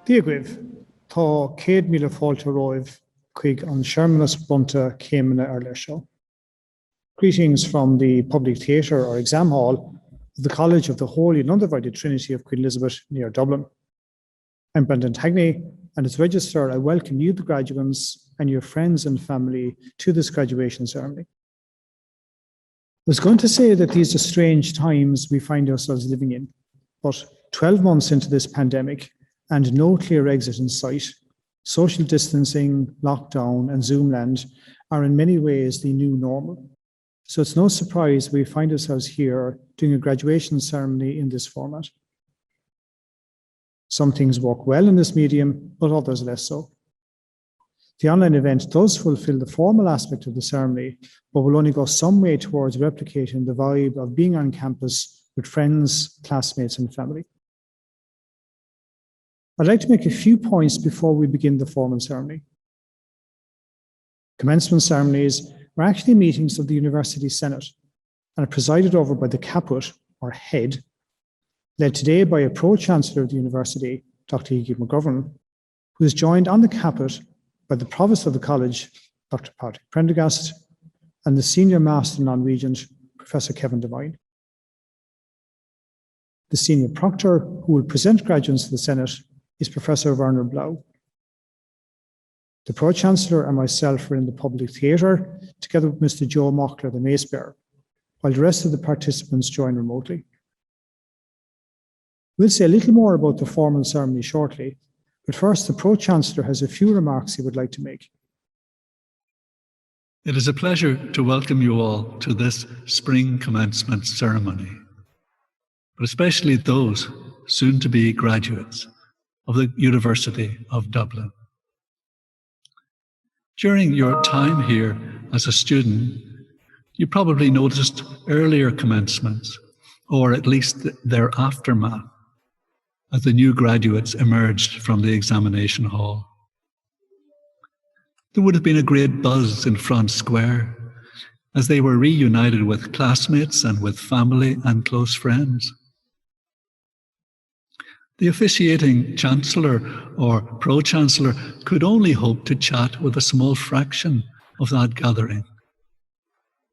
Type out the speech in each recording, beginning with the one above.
Díogh, tá 100 míle fáilte roimh chuig an Seirmeanás bunta céimhne ar leis seo. Greetings from the public theatre or exam hall of the College of the Holy and Undivided Trinity of Queen Elizabeth near Dublin. I'm Brendan Tagney, and as Registrar, I welcome you, the graduates, and your friends and family to this graduation ceremony. I was going to say that these are strange times we find ourselves living in, but 12 months into this pandemic and no clear exit in sight, social distancing, lockdown, and Zoomland are in many ways the new normal. So it's no surprise we find ourselves here doing a graduation ceremony in this format. Some things work well in this medium, but others less so. The online event does fulfill the formal aspect of the ceremony, but will only go some way towards replicating the vibe of being on campus with friends, classmates, and family. I'd like to make a few points before we begin the formal ceremony. Commencement ceremonies are actually meetings of the University Senate and are presided over by the caput, or head, led today by a Pro-Chancellor of the University, Dr. Iggy McGovern, who is joined on the caput by the Provost of the College, Dr. Patrick Prendergast, and the Senior Master Non-Regent, Professor Kevin Devine. The Senior Proctor, who will present graduates to the Senate, is Professor Werner Blau. The Pro-Chancellor and myself are in the public theatre, together with Mr. Joe Mockler, the Mace Bearer, while the rest of the participants join remotely. We'll say a little more about the formal ceremony shortly, but first the Pro-Chancellor has a few remarks he would like to make. It is a pleasure to welcome you all to this spring commencement ceremony, but especially those soon-to-be graduates of the University of Dublin. During your time here as a student, you probably noticed earlier commencements, or at least their aftermath, as the new graduates emerged from the examination hall. There would have been a great buzz in Front Square as they were reunited with classmates and with family and close friends. The officiating Chancellor or Pro-Chancellor could only hope to chat with a small fraction of that gathering.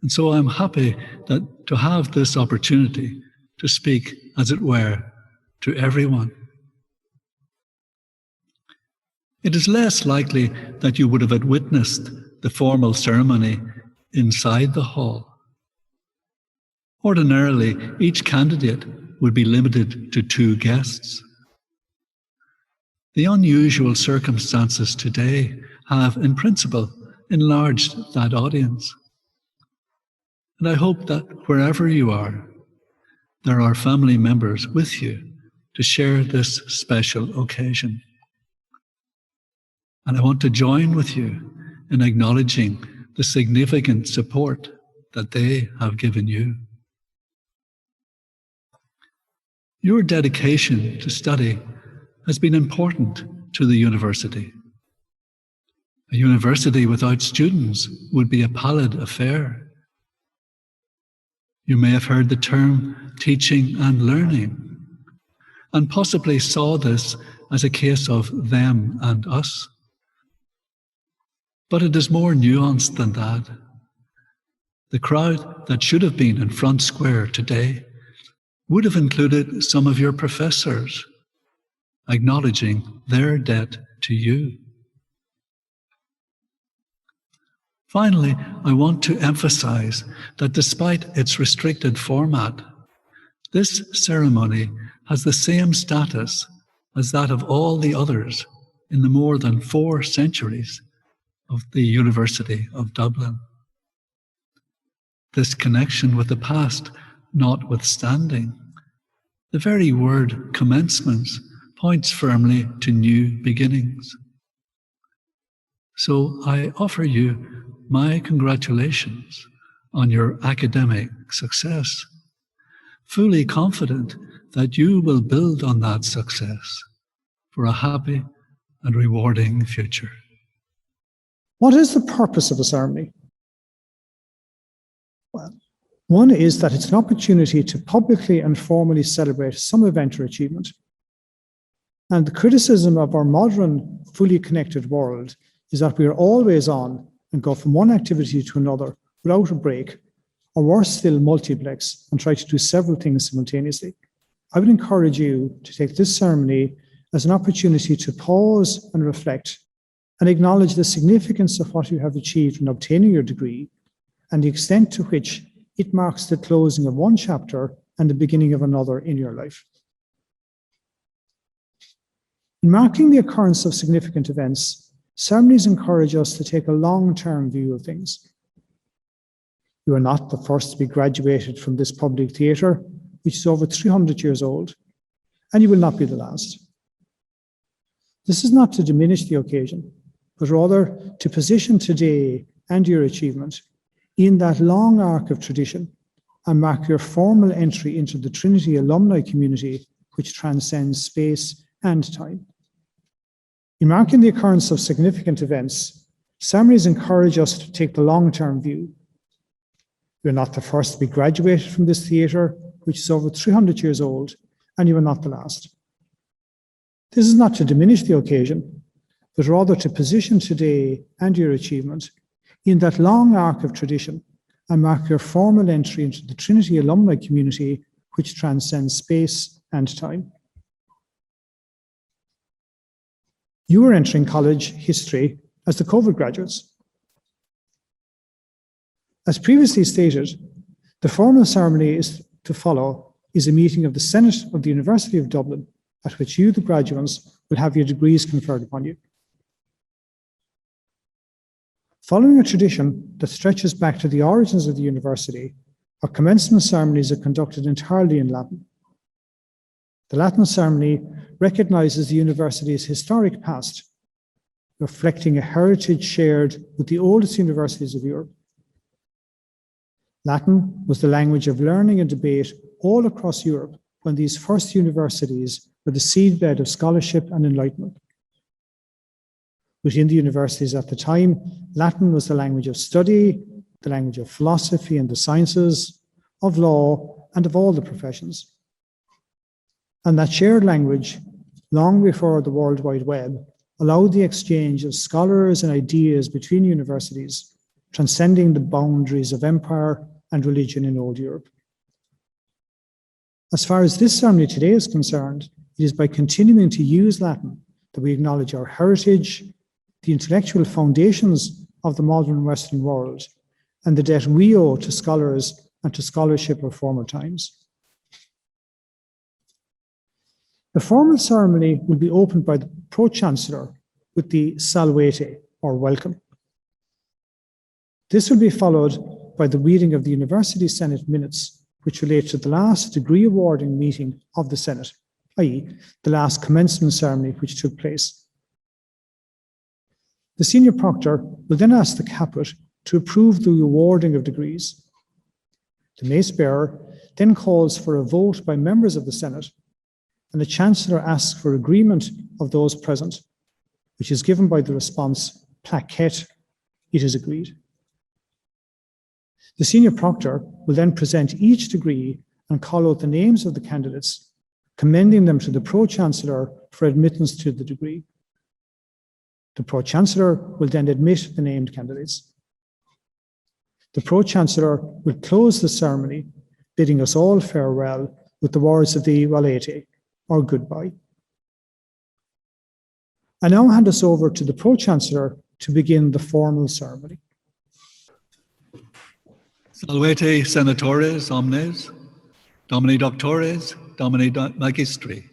And so I'm happy to have this opportunity to speak, as it were, to everyone. It is less likely that you would have witnessed the formal ceremony inside the hall. Ordinarily, each candidate would be limited to 2 guests. The unusual circumstances today have, in principle, enlarged that audience. And I hope that wherever you are, there are family members with you to share this special occasion. And I want to join with you in acknowledging the significant support that they have given you. Your dedication to study has been important to the university. A university without students would be a pallid affair. You may have heard the term teaching and learning, and possibly saw this as a case of them and us. But it is more nuanced than that. The crowd that should have been in Front Square today would have included some of your professors, acknowledging their debt to you. Finally, I want to emphasize that despite its restricted format, this ceremony has the same status as that of all the others in the more than 4 centuries of the University of Dublin. This connection with the past notwithstanding, the very word commencements points firmly to new beginnings. So I offer you my congratulations on your academic success, fully confident that you will build on that success for a happy and rewarding future. What is the purpose of a ceremony? Well, one is that it's an opportunity to publicly and formally celebrate some event or achievement. And the criticism of our modern, fully connected world is that we are always on and go from one activity to another without a break, or worse still, multiplex, and try to do several things simultaneously. I would encourage you to take this ceremony as an opportunity to pause and reflect and acknowledge the significance of what you have achieved in obtaining your degree and the extent to which it marks the closing of one chapter and the beginning of another in your life. In marking the occurrence of significant events, ceremonies encourage us to take a long-term view of things. You are not the first to be graduated from this public theatre, which is over 300 years old, and you will not be the last. This is not to diminish the occasion, but rather to position today and your achievement in that long arc of tradition and mark your formal entry into the Trinity alumni community, which transcends space and time. In marking the occurrence of significant events, ceremonies encourage us to take the long-term view. You are not the first to be graduated from this theatre, which is over 300 years old, and you are not the last. This is not to diminish the occasion, but rather to position today and your achievement in that long arc of tradition and mark your formal entry into the Trinity alumni community, which transcends space and time. You are entering college history as the COVID graduates. As previously stated, the formal ceremony to follow is a meeting of the Senate of the University of Dublin, at which you, the graduates, will have your degrees conferred upon you. Following a tradition that stretches back to the origins of the university, our commencement ceremonies are conducted entirely in Latin. The Latin ceremony recognises the university's historic past, reflecting a heritage shared with the oldest universities of Europe. Latin was the language of learning and debate all across Europe when these first universities were the seedbed of scholarship and enlightenment. Within the universities at the time, Latin was the language of study, the language of philosophy and the sciences, of law, and of all the professions. And that shared language, long before the World Wide Web, allowed the exchange of scholars and ideas between universities, transcending the boundaries of empire and religion in old Europe. As far as this ceremony today is concerned, it is by continuing to use Latin that we acknowledge our heritage, the intellectual foundations of the modern Western world, and the debt we owe to scholars and to scholarship of former times. The formal ceremony will be opened by the Pro-Chancellor with the Salvete, or welcome. This will be followed by the reading of the University Senate minutes, which relate to the last degree awarding meeting of the Senate, i.e., the last commencement ceremony which took place. The senior proctor will then ask the caput to approve the awarding of degrees. The mace bearer then calls for a vote by members of the Senate, and the Chancellor asks for agreement of those present, which is given by the response, plaquette, it is agreed. The senior proctor will then present each degree and call out the names of the candidates, commending them to the Pro-Chancellor for admittance to the degree. The Pro-Chancellor will then admit the named candidates. The Pro-Chancellor will close the ceremony, bidding us all farewell with the words of the Valete, or goodbye. I now hand us over to the Pro-Chancellor to begin the formal ceremony. Salvete senatores omnes, domini doctores, domini magistri.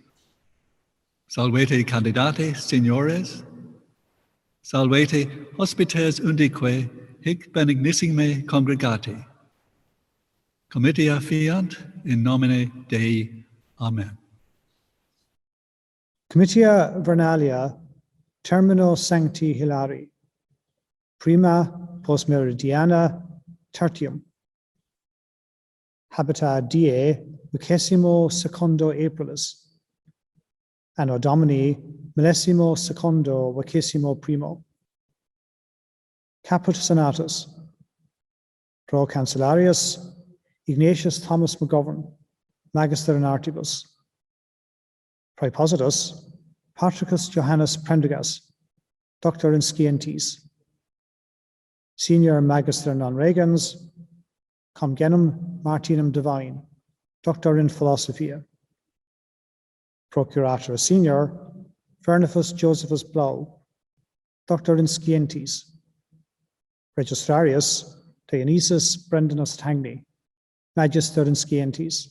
Salvete candidate signores. Salvete hospites undique hic benignissime congregati. Comitia fiant in nomine Dei. Amen. Comitia vernalia termino sancti hilari. Prima post meridiana tertium. Habita die 22 Aprilis. Anno Domini 12 21. Caput Senatus. Pro Cancellarius Ignatius Thomas McGovern, Magister in Artibus. Praepositus Patricus Johannes Prendergast, Doctor in Scienties, Senior Magister non regans, cum genum Martinum Divine, Doctor in Philosophia. Procurator Senior, Fernifus Josephus Blau, Doctor in Scienties. Registrarius Dionysius Brendanus Tangney, Magister in Scienties.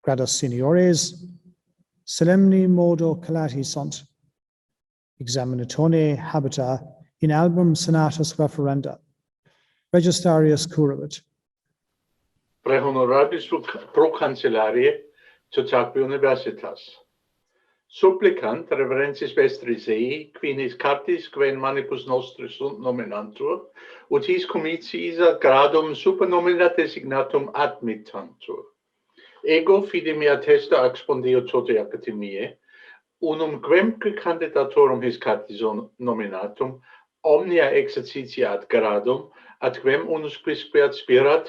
Gradus Seniores, Solemni Modo Calati sunt, Examinatone Habita in Album Senatus Referenda, Registarius Curavit. Pre honorabis pro cancellarie Tutaque Universitas. Supplicant reverentis vestris ei, quinis cartis quen manibus nostris sunt nominantur, ut his comitiis ad gradum supernomina designatum admittantur. Ego fide mea testa expondio tote academiae, unum quemque candidatorum his cartis nominatum, omnia exercitia ad gradum, ad quem unus quisque aspirat,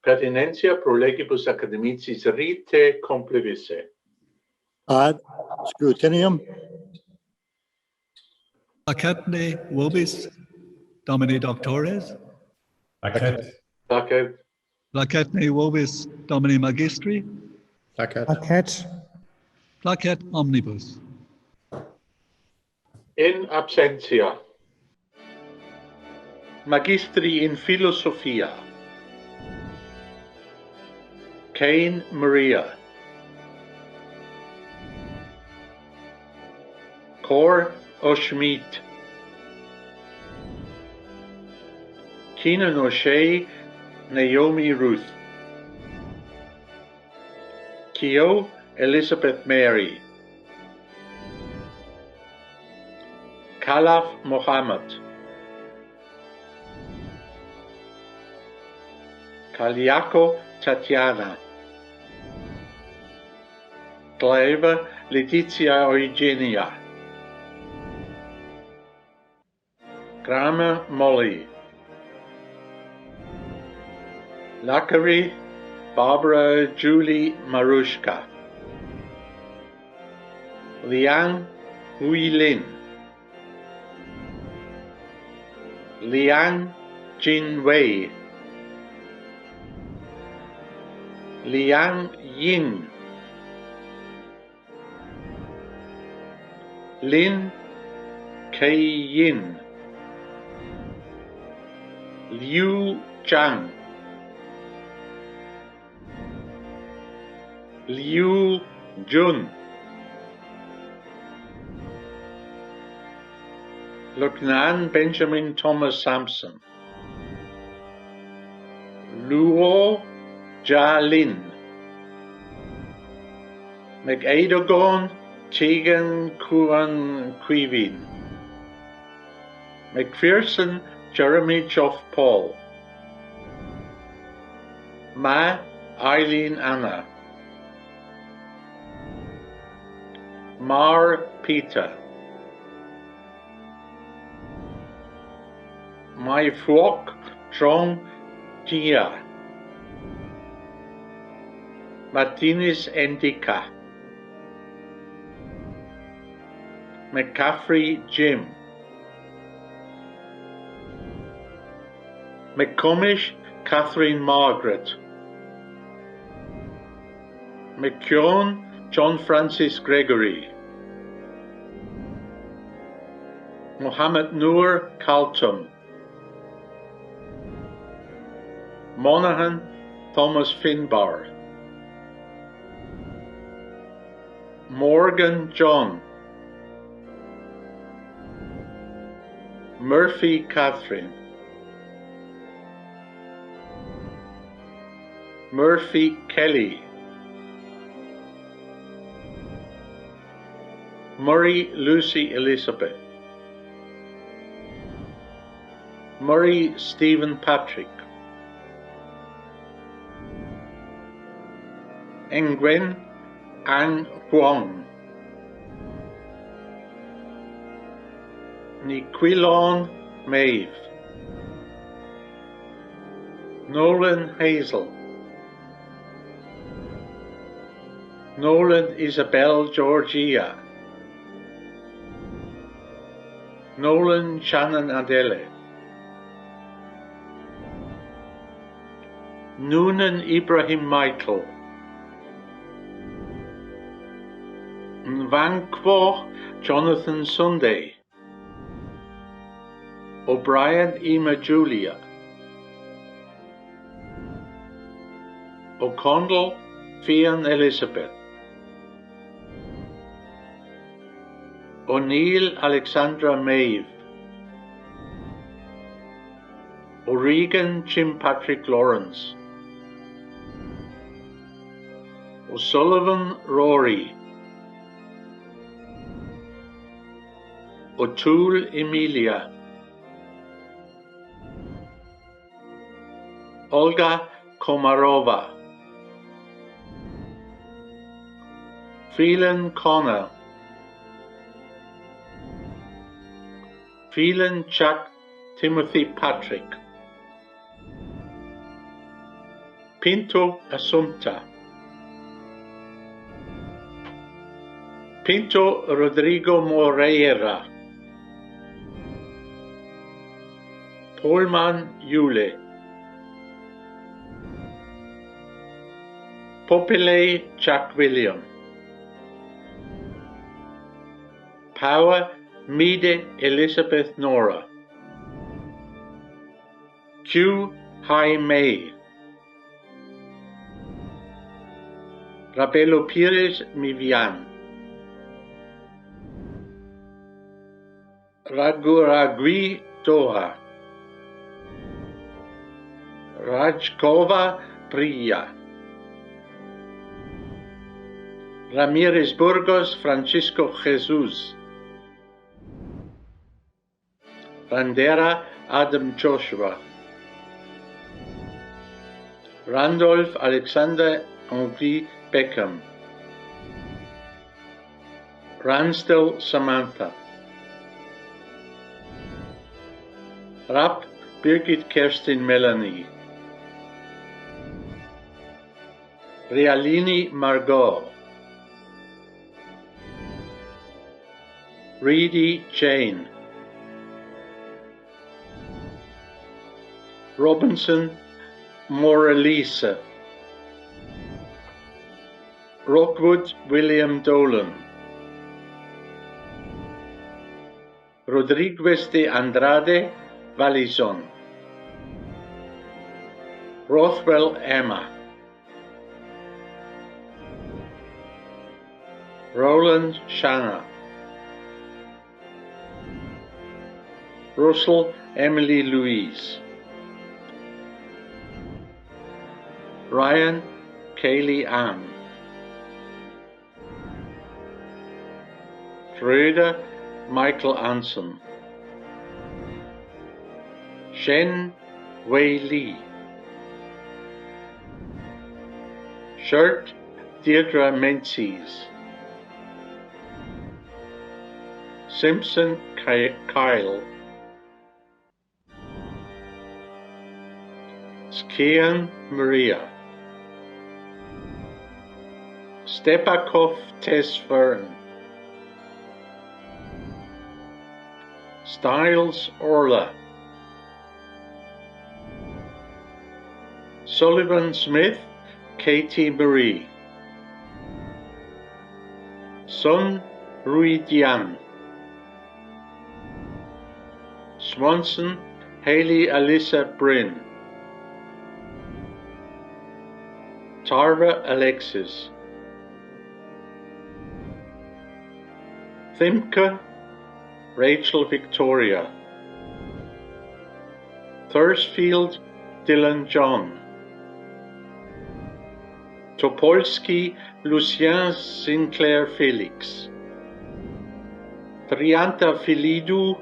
pertinentia pro legibus academicis rite complevisse. Ad scrutinium. Placetne vobis, Domini Doctores. Placet. Placet. Placetne vobis, Domini Magistri. Placet. Placet. Placet omnibus. In absentia. Magistri in Philosophia. Cain Maria. Cor O'Schmidt. Keenan O'Shea, Naomi Ruth. Keogh Elizabeth Mary. Khalaf Mohammed. Kaliako Tatiana. Glaive Letizia Eugenia. Grama Molly. Lackery Barbara Julie Marushka. Liang Hui Lin. Liang Jin Wei. Liang Yin. Lin Kei Yin. Liu Zhang. Liu Jun. Luknan Benjamin Thomas Sampson. Luo Jia Lin. McAdogon Tegan Kuan Quivin. McPherson Jeremy Geoff Paul. Ma Eileen Anna. Mar Peter. My Fuok Trong Gia. Martinez Endika. McCaffrey Jim. McComish Catherine Margaret. McKeown John Francis Gregory. Mohammed Noor Kaltum. Monaghan Thomas Finbar. Morgan John. Murphy Catherine. Murphy Kelly. Murray Lucy Elizabeth. Murray Stephen Patrick. Nguyen Ang Huang. Niquilon Maeve. Nolan Hazel. Nolan Isabel Georgia. Nolan Shannon Adele. Noonan Ibrahim Michael. Nwankwo Jonathan Sunday. O'Brien Ema Julia. O'Connell Fian Elizabeth. O'Neill Alexandra Maeve. O'Regan Jim Patrick Lawrence. O'Sullivan Rory. O'Toole Emilia. Olga Komarova. Phelan Connor. Phelan Chuck Timothy Patrick. Pinto Assumpta. Pinto Rodrigo Moreira. Polman Yule. Popele Jack William. Power Mide Elizabeth Nora. Q High May. Rabelo Pires Mivian. Raguragui Doha. Rajkova Priya. Ramirez Burgos Francisco Jesus. Randera Adam Joshua. Randolph Alexander Henri Beckham. Ransdell Samantha. Rapp Birgit Kerstin Melanie. Realini Margot. Reedy Jane. Robinson Moralisa. Rockwood William Dolan. Rodriguez de Andrade Valison. Rothwell Emma. Roland Shanna. Russell Emily Louise. Ryan Kaylee Ann. Fröder Michael Anson. Shen Wei Lee. Shirt Deirdre Menzies. Simpson Kyle. Skian Maria. Stepakov Tess Fern. Styles Orla. Sullivan Smith Katie Marie. Sun Rui Dian. Swanson Haley Alyssa Bryn. Tarva Alexis. Thimke Rachel Victoria. Thursfield Dylan John. Topolsky Lucien Sinclair Felix. Trianta Filidou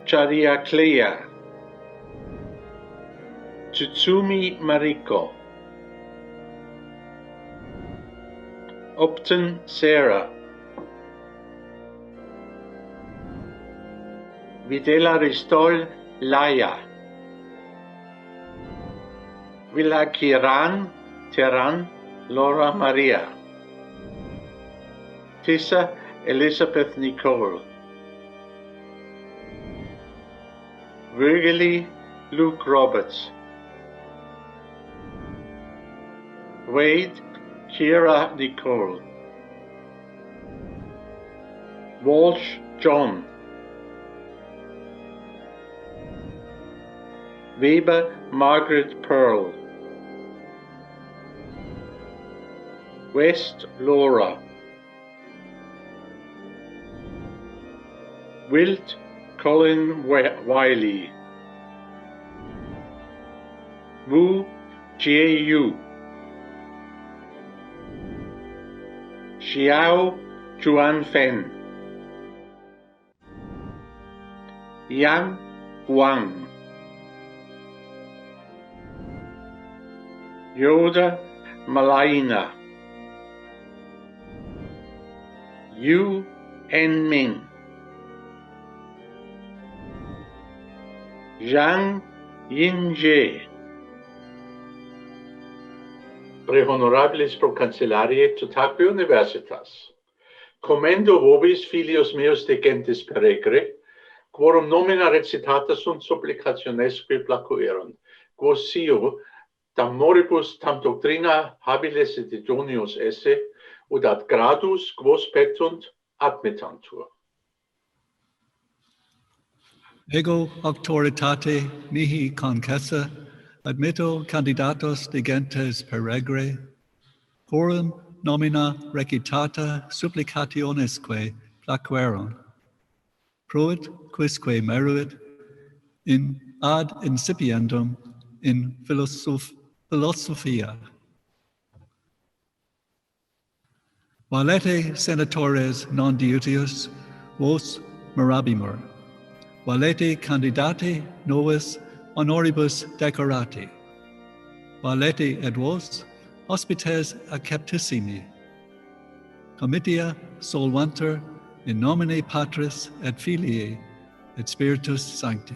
Charia Clea. Tsutsumi Mariko. Upton Sarah. Videla Ristol Laya. Villa Kiran Teran Laura Maria. Tissa Elizabeth Nicole. Virgily Luke Roberts. Wade Kira Nicole. Walsh John. Weber Margaret Pearl. West Laura. Wilt Colin Wiley. Wu J.U. Xiao Juan Fen. Yang Wang. Yoda Malaina. Yu En Ming. Zhang Yinjie. Pre honorabilis pro cancellarie tutaque universitas. Commendo vobis filios meus de gentes peregre, quorum nomina recitata sunt supplicationesque placuerunt, quos sio tam moribus tam doctrina habiles et idonius esse, ut ad gradus quos petunt admittantur. Ego auctoritate mihi concessa, admitto candidatos de gentes peregre, quorum nomina recitata supplicationesque plaquerunt, proit quisque meruit in ad incipiendum in philosophia. Valete senatores non diutius vos mirabimur, valete candidate novis honoribus decorati, valete et vos hospites acceptissimi, comitia solvantur in nomine Patris et Filii et Spiritus Sancti.